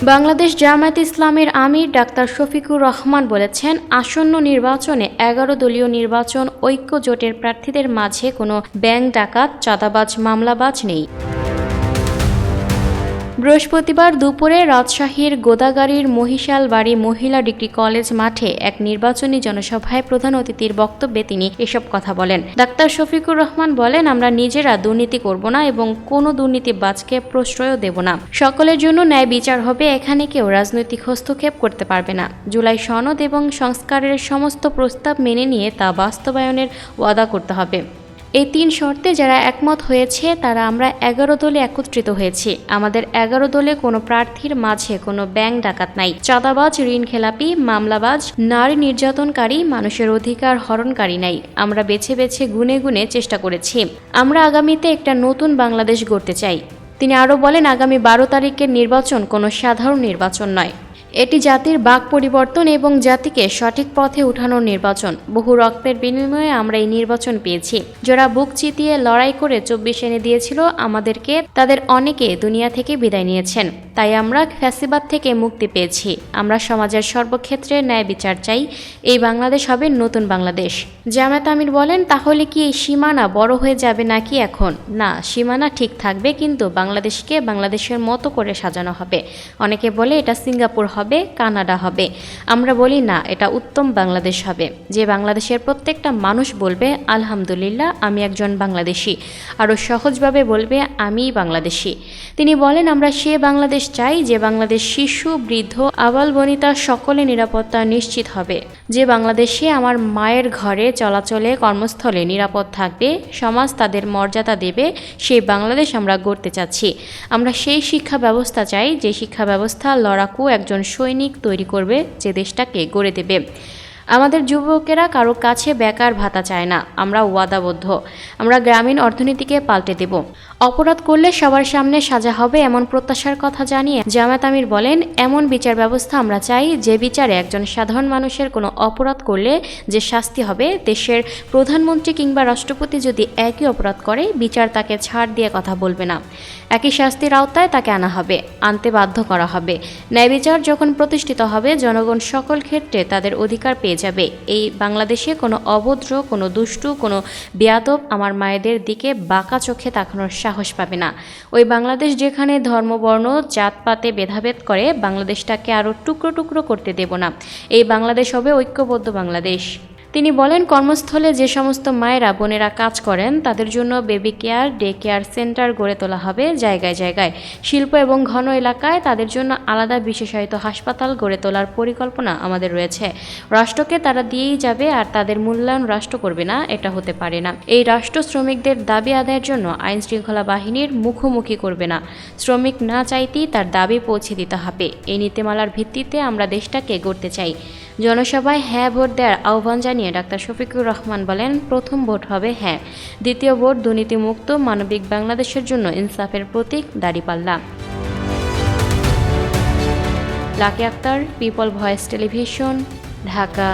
বাংলাদেশ জামায়াতে ইসলামের আমির ডাক্তার শফিকুর রহমান বলেছেন, আসন্ন নির্বাচনে 11 দলীয় নির্বাচন ঐক্য জোটের প্রার্থীদের মাঝে কোনো ব্যাংক ডাকাত, চাঁদাবাজ, মামলাবাজ নেই। বৃহস্পতিবার দুপুরে রাজশাহীর গোদাগাড়ীর মহিশালবাড়ি মহিলা ডিগ্রি কলেজ মাঠে এক নির্বাচনী জনসভায় প্রধান অতিথির বক্তব্যে তিনি এসব কথা বলেন। ডাক্তার শফিকুর রহমান বলেন, আমরা নিজেরা দুর্নীতি করব না এবং কোনো দুর্নীতিবাজকে প্রশ্রয়ও দেব না। সকলের জন্য ন্যায় বিচার হবে, এখানে কেউ রাজনৈতিক হস্তক্ষেপ করতে পারবে না। জুলাই সনদ এবং সংস্কারের সমস্ত প্রস্তাব মেনে নিয়ে তা বাস্তবায়নের ওয়াদা করতে হবে। এই 3 শর্তে যারা একমত হয়েছে তারা আমরা 11 দলে একত্রিত হয়েছি। আমাদের 11 দলে কোনো প্রার্থীর মাঝে কোনো ব্যাংক ডাকাত নাই, চাঁদাবাজ, ঋণ খেলাপি, মামলাবাজ, নারী নির্যাতনকারী, মানুষের অধিকার হরণকারী নাই। আমরা বেছে বেছে গুনে গুনে চেষ্টা করেছি। আমরা আগামীতে একটা নতুন বাংলাদেশ গড়তে চাই। তিনি আরও বলেন, আগামী 12 তারিখের নির্বাচন কোনো সাধারণ নির্বাচন নয়। এটি জাতির বাক পরিবর্তন এবং জাতিকে সঠিক পথে উঠানোর নির্বাচন। বহু রক্তের বিনিময়ে আমরা এই নির্বাচন পেয়েছি। যারা বুক চিতিয়ে লড়াই করে 24 এনে দিয়েছিল আমাদেরকে, তাদের অনেকে দুনিয়া থেকে বিদায় নিয়েছেন। তাই আমরা ফ্যাসিবাদ থেকে মুক্তি পেয়েছি। আমরা সমাজের সর্বক্ষেত্রে ন্যায় বিচার চাই। এই বাংলাদেশ হবে নতুন বাংলাদেশ। জামায়াত আমির বলেন, তাহলে কি এই সীমানা বড় হয়ে যাবে নাকি? এখন না, সীমানা ঠিক থাকবে, কিন্তু বাংলাদেশকে বাংলাদেশের মতো করে সাজানো হবে। অনেকে বলে এটা সিঙ্গাপুর হবে, কানাডা হবে। আমরা বলি না, এটা উত্তম বাংলাদেশ হবে, যে বাংলাদেশের প্রত্যেকটা মানুষ বলবে আলহামদুলিল্লাহ আমি একজন বাংলাদেশি, আরও সহজভাবে বলবে আমিই বাংলাদেশি। তিনি বলেন, আমরা সে বাংলাদেশ চাই যে বাংলাদেশ শিশু, বৃদ্ধ, আবাল বনিতা সকলে নিরাপত্তা নিশ্চিত হবে, যে বাংলাদেশে আমার মায়ের ঘরে চলাচলে কর্মস্থলে নিরাপদ থাকবে, সমাজ তাদের মর্যাদা দেবে। সেই বাংলাদেশ আমরা গড়তে চাচ্ছি। আমরা সেই শিক্ষা ব্যবস্থা চাই যে শিক্ষা ব্যবস্থা লড়াকু একজন সৈনিক তৈরি করবে, যে দেশটাকে গড়ে দেবে। আমাদের যুবকেরা কারো কাছে বেকার ভাতা চায় না। আমরা ওয়াদাবদ্ধ। আমরা গ্রামীণ অর্থনীতিকে পাল্টে দেব। অপরাধ করলে সবার সামনে সাজা হবে, এমন প্রত্যাশার কথা জানিয়ে জামায়াত আমির বলেন, এমন বিচার ব্যবস্থা আমরা চাই যে বিচারে একজন সাধারণ মানুষের কোনো অপরাধ করলে যে শাস্তি হবে। দেশের প্রধানমন্ত্রী কিংবা রাষ্ট্রপতি যদি একই অপরাধ করে, বিচার তাকে ছাড় দিয়ে কথা বলবে না, একই শাস্তির আওতায় তাকে আনা হবে, আনতে বাধ্য করা হবে। ন্যায় বিচার যখন প্রতিষ্ঠিত হবে, জনগণ সকল ক্ষেত্রে তাদের অধিকার পেয়ে যাবে। এই বাংলাদেশে কোনো অভদ্র, কোনো দুষ্টু, কোনো বেয়াদব আমার মায়েদের দিকে বাঁকা চোখে তাকানোর সাহস পাবে না। ওই বাংলাদেশ যেখানে ধর্ম, বর্ণ, জাতপাতে ভেদাভেদ করে, বাংলাদেশটাকে আরও টুকরো টুকরো করতে দেব না। এই বাংলাদেশ হবে ঐক্যবদ্ধ বাংলাদেশ। তিনি বলেন, কর্মস্থলে যে সমস্ত মায়েরা বোনেরা কাজ করেন তাদের জন্য baby care, day care centre গড়ে তোলা হবে জায়গায় জায়গায়। শিল্প এবং ঘন এলাকায় তাদের জন্য আলাদা বিশেষায়িত হাসপাতাল গড়ে তোলার পরিকল্পনা আমাদের রয়েছে। রাষ্ট্রকে তারা দিয়েই যাবে, আর তাদের মূল্যায়ন রাষ্ট্র করবে না, এটা হতে পারে না। এই রাষ্ট্র শ্রমিকদের দাবি আদায়ের জন্য আইন শৃঙ্খলা বাহিনীর মুখোমুখি করবে না। শ্রমিক না চাইতেই তার দাবি পৌঁছে দিতে হবে। এই নীতিমালার ভিত্তিতে আমরা দেশটাকে গড়তে চাই। জনসভায় হ্যাঁ ভোট দেওয়ার আহ্বান জানিয়ে ডাক্তার শফিকুর রহমান বলেন, প্রথম ভোট হবে হ্যাঁ, দ্বিতীয় ভোট দুর্নীতিমুক্ত মানবিক বাংলাদেশের জন্য ইনসাফের প্রতীক দাঁড়িপাল্লা। Lucky Akter, people voice television, Dhaka.